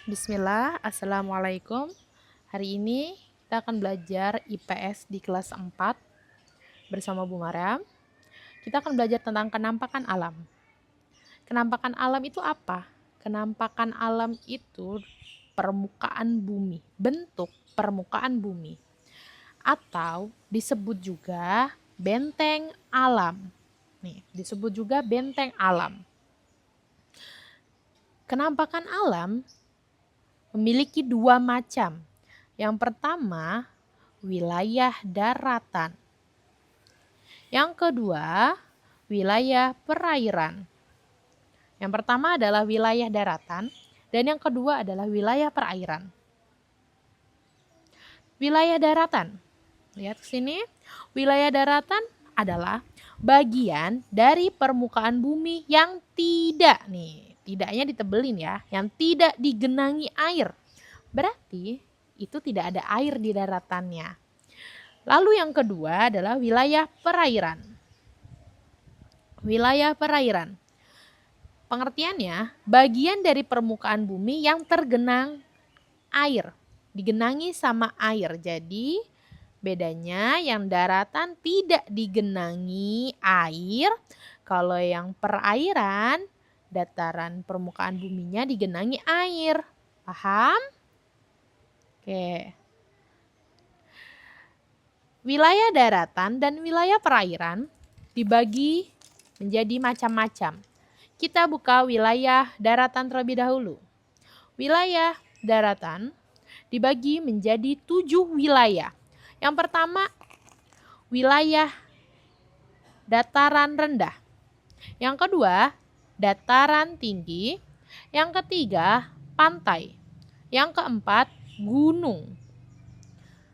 Bismillah, Assalamualaikum. Hari ini kita akan belajar IPS di kelas 4 bersama Bu Maryam. Kita akan belajar tentang kenampakan alam. Kenampakan alam itu apa? Kenampakan alam itu permukaan bumi, bentuk permukaan bumi. Atau disebut juga benteng alam. Nih, disebut juga benteng alam. Kenampakan alam memiliki dua macam. Yang pertama, wilayah daratan. Yang kedua, wilayah perairan. Yang pertama adalah wilayah daratan dan yang kedua adalah wilayah perairan. Wilayah daratan. Lihat ke sini. Wilayah daratan adalah bagian dari permukaan bumi yang tidaknya ditebelin ya, yang tidak digenangi air. Berarti itu tidak ada air di daratannya. Lalu yang kedua adalah wilayah perairan. Wilayah perairan. Pengertiannya, bagian dari permukaan bumi yang tergenang air. Digenangi sama air. Jadi bedanya yang daratan tidak digenangi air. Kalau yang perairan, dataran permukaan buminya digenangi air. Paham? Oke. Wilayah daratan dan wilayah perairan dibagi menjadi macam-macam. Kita buka wilayah daratan terlebih dahulu. Wilayah daratan dibagi menjadi 7 wilayah. Yang pertama, wilayah dataran rendah. Yang kedua, dataran tinggi. Yang ketiga, pantai. Yang keempat, gunung.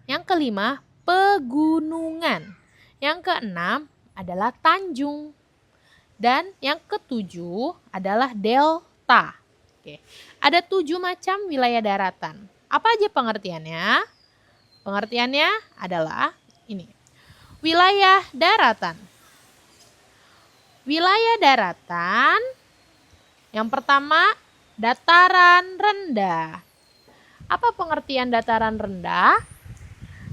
Yang kelima, pegunungan. Yang keenam adalah tanjung. Dan yang ketujuh adalah delta. Oke. Ada 7 macam wilayah daratan. Apa aja pengertiannya? Pengertiannya adalah ini. Wilayah daratan. Wilayah daratan yang pertama dataran rendah. Apa pengertian dataran rendah?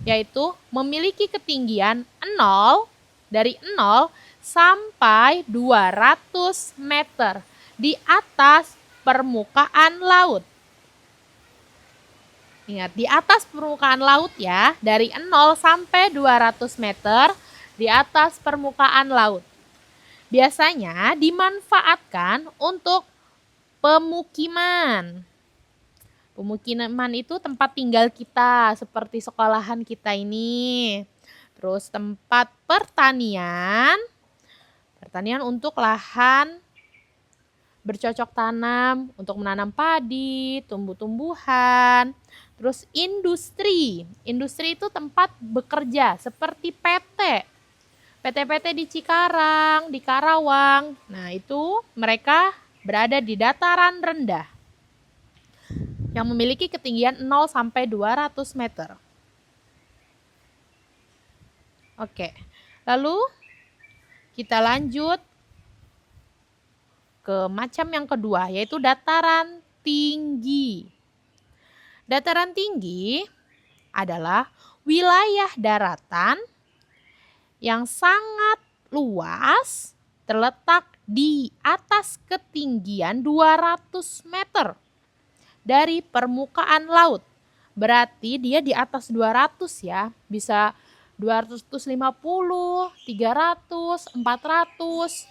Yaitu memiliki ketinggian 0 sampai 200 meter di atas permukaan laut. Ingat, di atas permukaan laut ya, dari 0 sampai 200 meter di atas permukaan laut. Biasanya dimanfaatkan untuk pemukiman. Pemukiman itu tempat tinggal kita, seperti sekolahan kita ini. Terus tempat pertanian untuk lahan bercocok tanam, untuk menanam padi, tumbuh-tumbuhan. Terus industri itu tempat bekerja seperti PT di Cikarang, di Karawang. Nah itu mereka berada di dataran rendah yang memiliki ketinggian 0 sampai 200 meter. Oke, lalu kita lanjut ke macam yang kedua, yaitu dataran tinggi. Dataran tinggi adalah wilayah daratan yang sangat luas, terletak di atas ketinggian 200 meter dari permukaan laut. Berarti dia di atas 200 ya, bisa 250, 300, 400,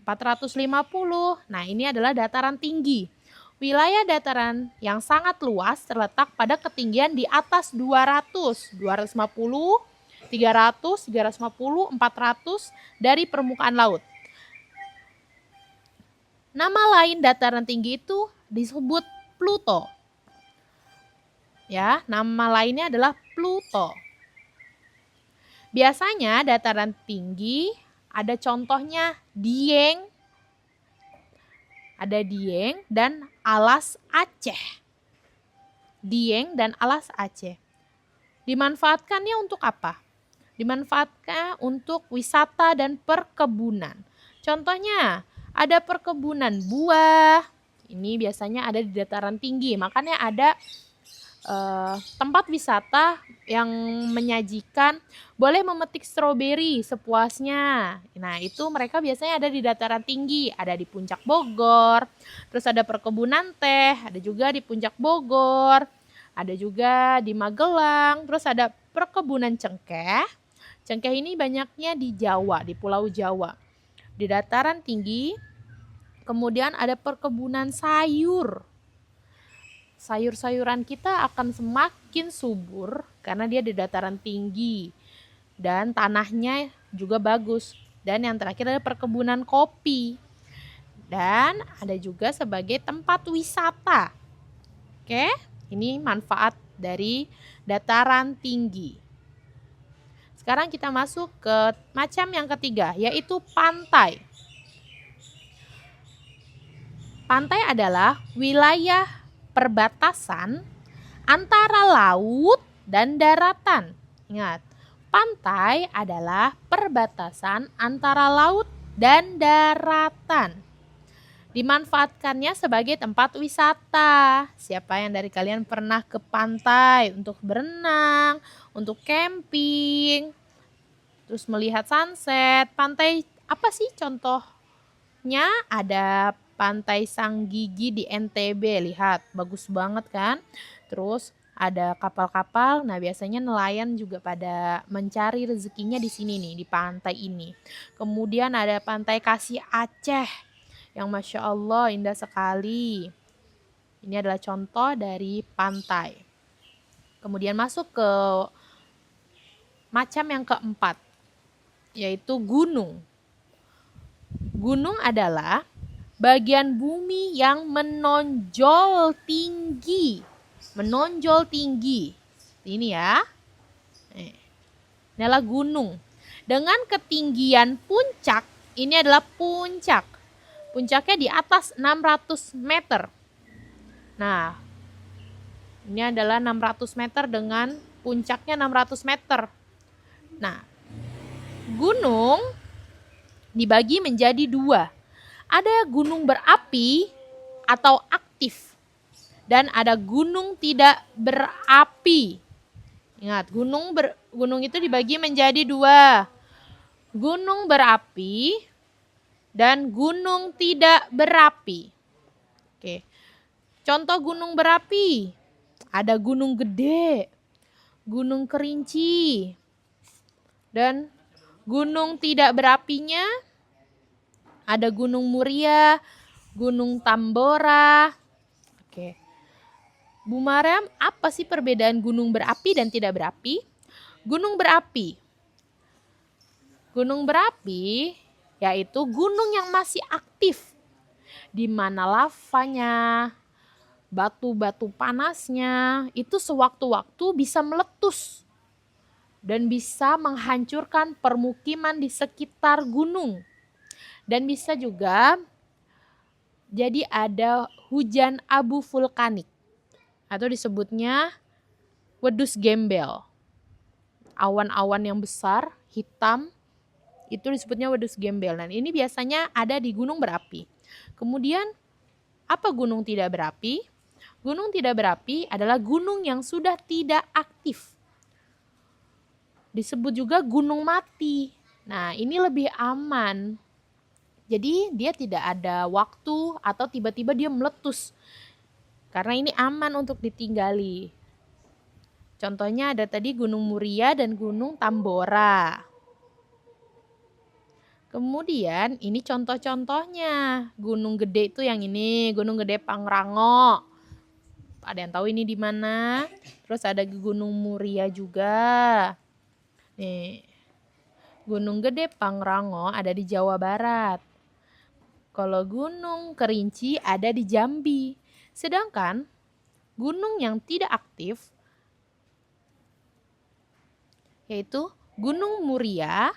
450. Nah, ini adalah dataran tinggi. Wilayah dataran yang sangat luas terletak pada ketinggian di atas 200, 250, 300, 350, 400 dari permukaan laut. Nama lain dataran tinggi itu disebut Pluto. Ya, nama lainnya adalah Pluto. Biasanya dataran tinggi ada contohnya Dieng, ada Dieng dan Alas Aceh. Dieng dan Alas Aceh. Dimanfaatkannya untuk apa? Dimanfaatkan untuk wisata dan perkebunan. Contohnya ada perkebunan buah, Ini biasanya ada di dataran tinggi, makanya ada tempat wisata yang menyajikan boleh memetik stroberi sepuasnya. Nah, itu mereka biasanya ada di dataran tinggi, ada di Puncak Bogor, terus ada perkebunan teh, ada juga di Puncak Bogor, ada juga di Magelang, terus ada perkebunan cengkeh. Cengkeh ini banyaknya di Jawa, di Pulau Jawa. Di dataran tinggi, kemudian ada perkebunan sayur. Sayur-sayuran kita akan semakin subur karena dia di dataran tinggi dan tanahnya juga bagus. Dan yang terakhir ada perkebunan kopi. Dan ada juga sebagai tempat wisata. Oke, ini manfaat dari dataran tinggi. Sekarang kita masuk ke macam yang ketiga, yaitu pantai. Pantai adalah wilayah perbatasan antara laut dan daratan. Ingat, pantai adalah perbatasan antara laut dan daratan. Dimanfaatkannya sebagai tempat wisata. Siapa yang dari kalian pernah ke pantai untuk berenang, untuk camping, terus melihat sunset? Pantai apa sih contohnya? Ada Pantai Sanggigi di NTB, lihat bagus banget kan. Terus ada kapal-kapal, nah biasanya nelayan juga pada mencari rezekinya di sini nih, di pantai ini. Kemudian ada Pantai Kasih Aceh yang Masya Allah indah sekali. Ini adalah contoh dari pantai. Kemudian masuk ke macam yang keempat, yaitu gunung. Gunung adalah bagian bumi yang menonjol tinggi. Menonjol tinggi. Ini ya. Ini adalah gunung. Dengan ketinggian puncak, ini adalah puncak. Puncaknya di atas 600 meter. Nah, ini adalah 600 meter dengan puncaknya 600 meter. Nah, gunung dibagi menjadi dua. Ada gunung berapi atau aktif dan ada gunung tidak berapi. Ingat, gunung itu dibagi menjadi dua. Gunung berapi dan gunung tidak berapi. Oke. Contoh gunung berapi. Ada Gunung Gede, Gunung Kerinci. Dan gunung tidak berapinya ada Gunung Muria, Gunung Tambora. Oke. Bu Mariam, apa sih perbedaan gunung berapi dan tidak berapi? Gunung berapi. Gunung berapi yaitu gunung yang masih aktif, di mana lavanya, batu-batu panasnya itu sewaktu-waktu bisa meletus dan bisa menghancurkan permukiman di sekitar gunung. Dan bisa juga jadi ada hujan abu vulkanik atau disebutnya wedus gembel. Awan-awan yang besar, hitam, itu disebutnya wedus gembel. Dan ini biasanya ada di gunung berapi. Kemudian apa gunung tidak berapi? Gunung tidak berapi adalah gunung yang sudah tidak aktif. Disebut juga gunung mati. Nah, ini lebih aman. Jadi dia tidak ada waktu atau tiba-tiba dia meletus. Karena ini aman untuk ditinggali. Contohnya ada tadi Gunung Muria dan Gunung Tambora. Kemudian ini contoh-contohnya. Gunung Gede itu yang ini, Gunung Gede Pangrango. Ada yang tahu ini di mana? Terus ada Gunung Muria juga. Nih. Gunung Gede Pangrango ada di Jawa Barat. Kalau Gunung Kerinci ada di Jambi. Sedangkan gunung yang tidak aktif yaitu Gunung Muria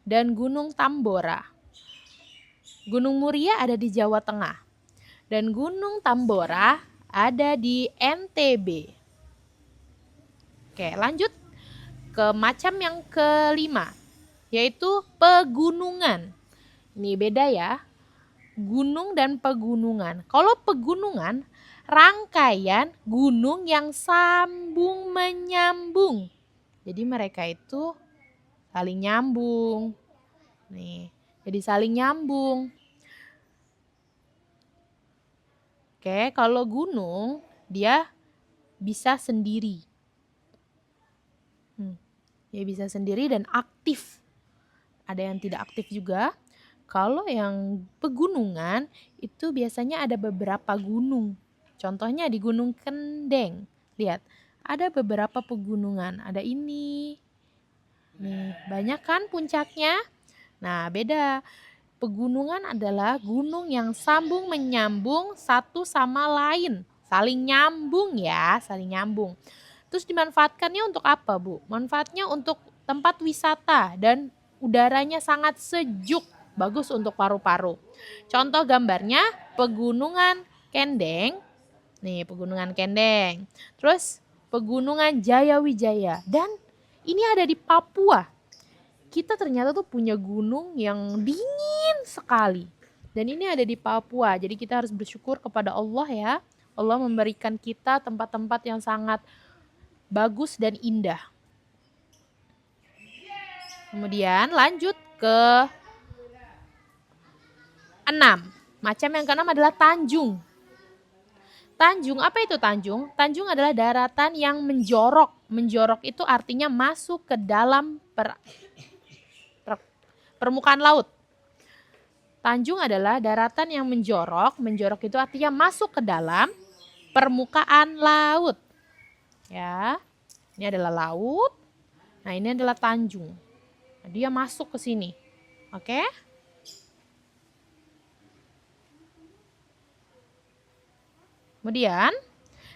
dan Gunung Tambora. Gunung Muria ada di Jawa Tengah dan Gunung Tambora ada di NTB. Oke, lanjut ke macam yang kelima, yaitu pegunungan. Ini beda ya. gunung dan pegunungan. Kalau pegunungan, rangkaian gunung yang sambung menyambung. Jadi mereka itu saling nyambung. Nih, jadi saling nyambung. Oke, kalau gunung dia bisa sendiri. Dia bisa sendiri dan aktif. Ada yang tidak aktif juga. Kalau yang pegunungan itu biasanya ada beberapa gunung. Contohnya di Gunung Kendeng. Lihat, ada beberapa pegunungan. Ada ini. Nih, banyak kan puncaknya? Nah, beda. Pegunungan adalah gunung yang sambung menyambung satu sama lain. Saling nyambung ya, saling nyambung. Terus dimanfaatkannya untuk apa, Bu? Manfaatnya untuk tempat wisata dan udaranya sangat sejuk. Bagus untuk paru-paru. Contoh gambarnya Pegunungan Kendeng. Nih, Pegunungan Kendeng. Terus Pegunungan Jayawijaya. Dan ini ada di Papua. Kita ternyata tuh punya gunung yang dingin sekali. Dan ini ada di Papua. Jadi kita harus bersyukur kepada Allah ya. Allah memberikan kita tempat-tempat yang sangat bagus dan indah. Kemudian lanjut ke 6. Macam yang keenam adalah tanjung. Tanjung, apa itu tanjung? Tanjung adalah daratan yang menjorok. Menjorok itu artinya masuk ke dalam permukaan laut. Tanjung adalah daratan yang menjorok. Menjorok itu artinya masuk ke dalam permukaan laut. Ya, ini adalah laut. Nah, ini adalah tanjung. Nah, dia masuk ke sini. Oke? Kemudian,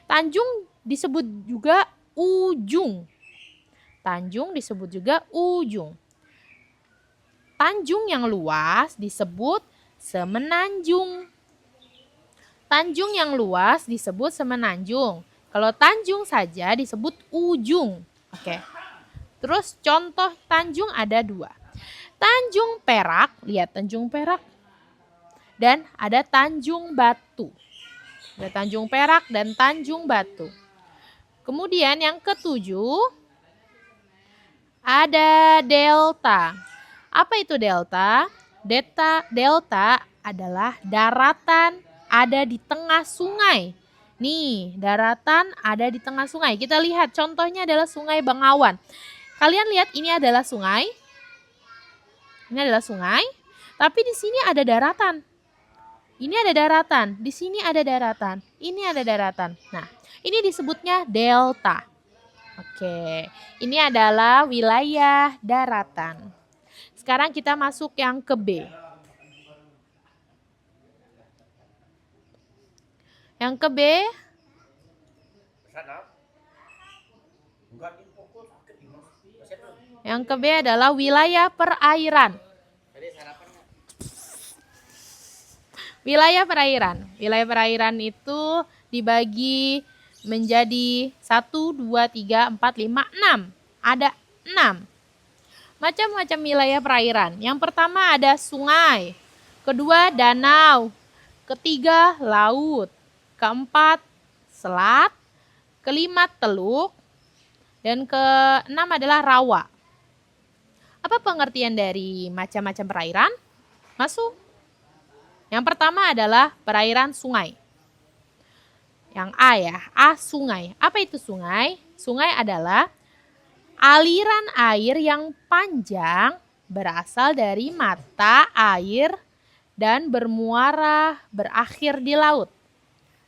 tanjung disebut juga ujung. Tanjung disebut juga ujung. Tanjung yang luas disebut semenanjung. Tanjung yang luas disebut semenanjung. Kalau tanjung saja disebut ujung. Oke. Terus contoh tanjung ada 2. Tanjung Perak, lihat Tanjung Perak. Dan ada Tanjung Batu. Ada Tanjung Perak dan Tanjung Batu. Kemudian yang ke-7 ada delta. Apa itu delta? Delta adalah daratan ada di tengah sungai. Nih, daratan ada di tengah sungai. Kita lihat contohnya adalah Sungai Bengawan. Kalian lihat ini adalah sungai. Ini adalah sungai, tapi di sini ada daratan. Ini ada daratan, di sini ada daratan, ini ada daratan. Nah, ini disebutnya delta. Oke, ini adalah wilayah daratan. Sekarang kita masuk yang ke B. Yang ke B. Yang ke B adalah wilayah perairan. Wilayah perairan. Wilayah perairan itu dibagi menjadi 1, 2, 3, 4, 5, 6. Ada 6. Macam-macam wilayah perairan. Yang pertama ada sungai. Kedua danau. Ketiga laut. Keempat selat. Kelima teluk. Dan keenam adalah rawa. Apa pengertian dari macam-macam perairan? Masuk. Yang pertama adalah perairan sungai. Yang A ya, A sungai. Apa itu sungai? Sungai adalah aliran air yang panjang berasal dari mata air dan bermuara berakhir di laut.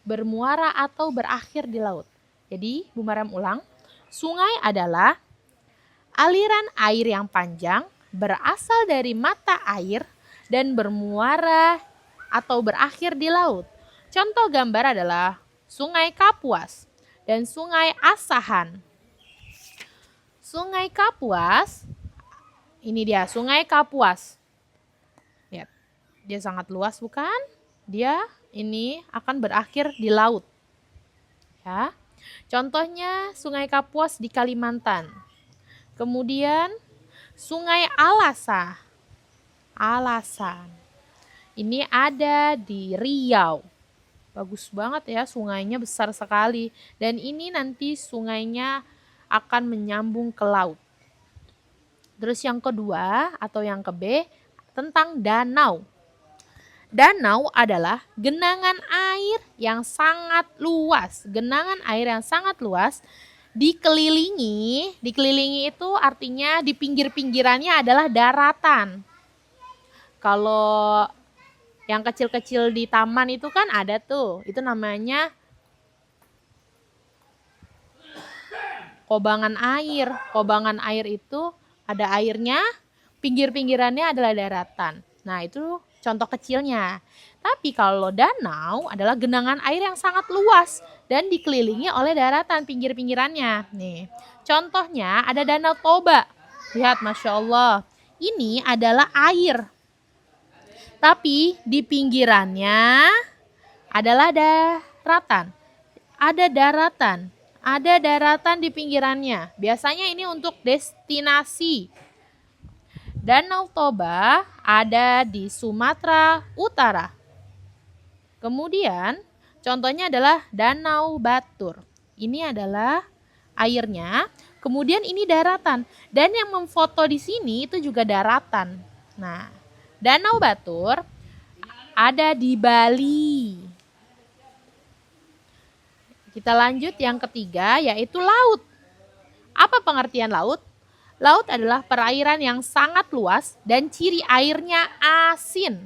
Bermuara atau berakhir di laut. Jadi, Bu Mariam ulang. Sungai adalah aliran air yang panjang berasal dari mata air dan bermuara atau berakhir di laut. Contoh gambar adalah Sungai Kapuas dan Sungai Asahan. Sungai Kapuas, ini dia Sungai Kapuas. Lihat, dia sangat luas bukan? Dia ini akan berakhir di laut. Ya. Contohnya Sungai Kapuas di Kalimantan. Kemudian Sungai Alasan. Ini ada di Riau. Bagus banget ya, sungainya besar sekali. Dan ini nanti sungainya akan menyambung ke laut. Terus yang kedua atau yang ke B tentang danau. Danau adalah genangan air yang sangat luas. Genangan air yang sangat luas dikelilingi itu artinya di pinggir-pinggirannya adalah daratan. Kalau yang kecil-kecil di taman itu kan ada tuh, itu namanya kobangan air. Kobangan air itu ada airnya, pinggir-pinggirannya adalah daratan. Nah, itu contoh kecilnya. Tapi kalau danau adalah genangan air yang sangat luas dan dikelilingi oleh daratan pinggir-pinggirannya. Nih, contohnya ada Danau Toba. Lihat, Masya Allah. Ini adalah air. Tapi di pinggirannya adalah daratan. Ada daratan. Ada daratan di pinggirannya. Biasanya ini untuk destinasi. Danau Toba ada di Sumatera Utara. Kemudian contohnya adalah Danau Batur. Ini adalah airnya. Kemudian ini daratan. Dan yang memfoto di sini itu juga daratan. Nah, Danau Batur ada di Bali. Kita lanjut yang ketiga yaitu laut. Apa pengertian laut? Laut adalah perairan yang sangat luas dan ciri airnya asin.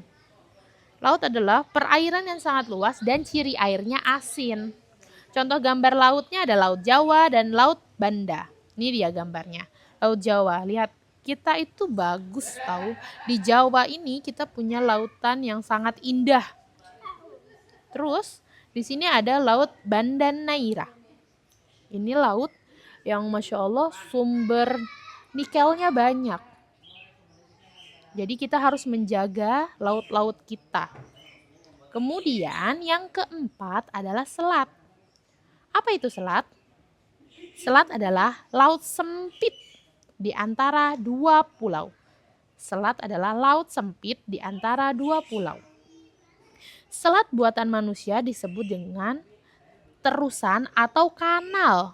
Laut adalah perairan yang sangat luas dan ciri airnya asin. Contoh gambar lautnya ada Laut Jawa dan Laut Banda. Ini dia gambarnya. Laut Jawa, lihat kita itu bagus tahu. Di Jawa ini kita punya lautan yang sangat indah. Terus di sini ada Laut Banda Neira. Ini laut yang Masya Allah sumber nikelnya banyak. Jadi kita harus menjaga laut-laut kita. Kemudian yang keempat adalah selat. Apa itu selat? Selat adalah laut sempit di antara dua pulau. Selat adalah laut sempit di antara dua pulau. Selat buatan manusia disebut dengan terusan atau kanal.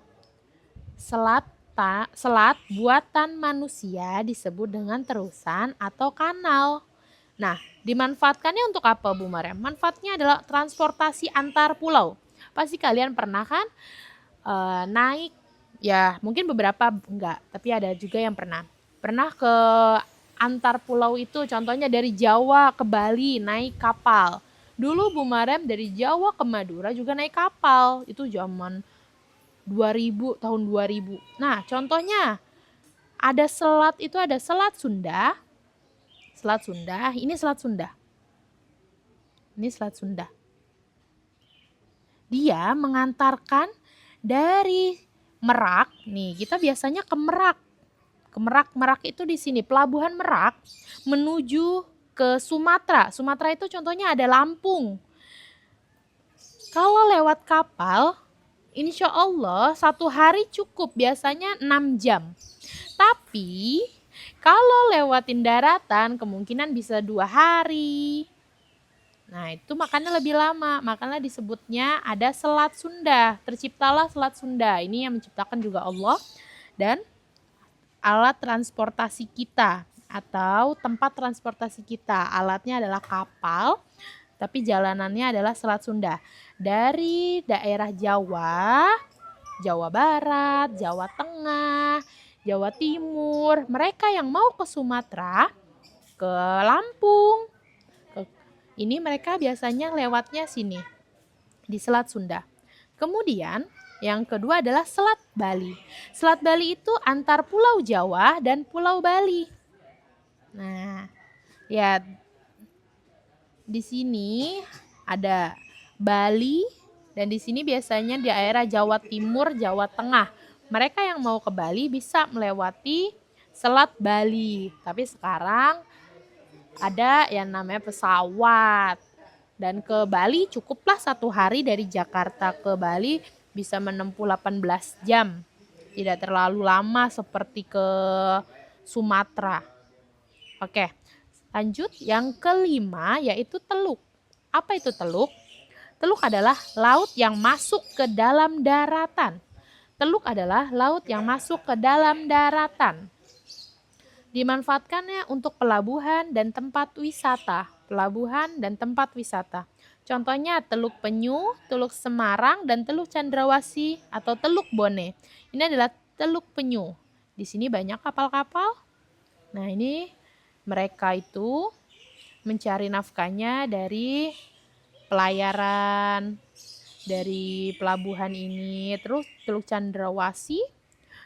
Selat buatan manusia disebut dengan terusan atau kanal. Nah, dimanfaatkannya untuk apa Bu Maryam? Manfaatnya adalah transportasi antar pulau. Pasti kalian pernah kan naik, ya mungkin beberapa enggak, tapi ada juga yang pernah. Pernah ke antar pulau itu, contohnya dari Jawa ke Bali naik kapal. Dulu Bu Maryam dari Jawa ke Madura juga naik kapal. Itu zaman 2000, tahun 2000. Nah, contohnya ada selat itu ada Selat Sunda. Selat Sunda, ini Selat Sunda. Ini Selat Sunda. Dia mengantarkan dari Merak, nih kita biasanya ke Merak. Ke Merak itu di sini, Pelabuhan Merak menuju ke Sumatera. Sumatera itu contohnya ada Lampung. Kalau lewat kapal, insya Allah 1 hari cukup, biasanya 6 jam. Tapi kalau lewatin daratan kemungkinan bisa 2 hari. Nah itu makanya lebih lama, makanya disebutnya ada Selat Sunda. Terciptalah Selat Sunda, ini yang menciptakan juga Allah. Dan alat transportasi kita atau tempat transportasi kita, alatnya adalah kapal. Tapi jalanannya adalah Selat Sunda. Dari daerah Jawa, Jawa Barat, Jawa Tengah, Jawa Timur, mereka yang mau ke Sumatera, ke Lampung, ini mereka biasanya lewatnya sini, di Selat Sunda. Kemudian yang kedua adalah Selat Bali. Selat Bali itu antar Pulau Jawa dan Pulau Bali. Nah, ya di sini ada Bali dan di sini biasanya di daerah Jawa Timur, Jawa Tengah. Mereka yang mau ke Bali bisa melewati Selat Bali. Tapi sekarang ada yang namanya pesawat. Dan ke Bali cukuplah 1 hari dari Jakarta ke Bali bisa menempuh 18 jam. Tidak terlalu lama seperti ke Sumatera. Oke. Lanjut, yang kelima yaitu teluk. Apa itu teluk? Teluk adalah laut yang masuk ke dalam daratan. Teluk adalah laut yang masuk ke dalam daratan. Dimanfaatkannya untuk pelabuhan dan tempat wisata. Pelabuhan dan tempat wisata. Contohnya Teluk Penyu, Teluk Semarang, dan Teluk Cendrawasih atau Teluk Bone. Ini adalah Teluk Penyu. Di sini banyak kapal-kapal. Nah, ini mereka itu mencari nafkahnya dari pelayaran, dari pelabuhan ini. Terus Teluk Cendrawasih.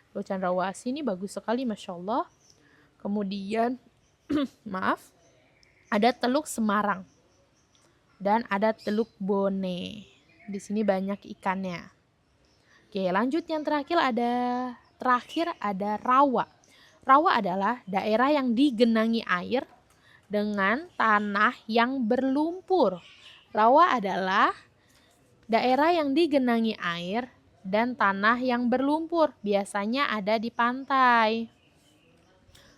Teluk Cendrawasih ini bagus sekali, Masya Allah. Kemudian, maaf, ada Teluk Semarang dan ada Teluk Bone. Di sini banyak ikannya. Oke, lanjut yang terakhir ada rawa. Rawa adalah daerah yang digenangi air dengan tanah yang berlumpur. Rawa adalah daerah yang digenangi air dan tanah yang berlumpur. Biasanya ada di pantai.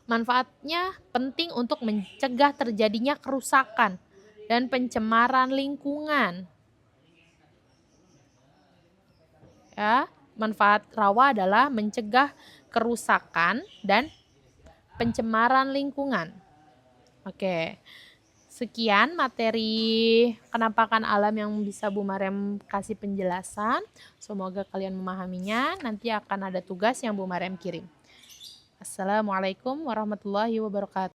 Manfaatnya penting untuk mencegah terjadinya kerusakan dan pencemaran lingkungan. Ya, manfaat rawa adalah mencegah kerusakan dan pencemaran lingkungan. Oke. Sekian materi kenampakan alam yang bisa Bu Mariam kasih penjelasan. Semoga kalian memahaminya. Nanti akan ada tugas yang Bu Mariam kirim. Assalamualaikum warahmatullahi wabarakatuh.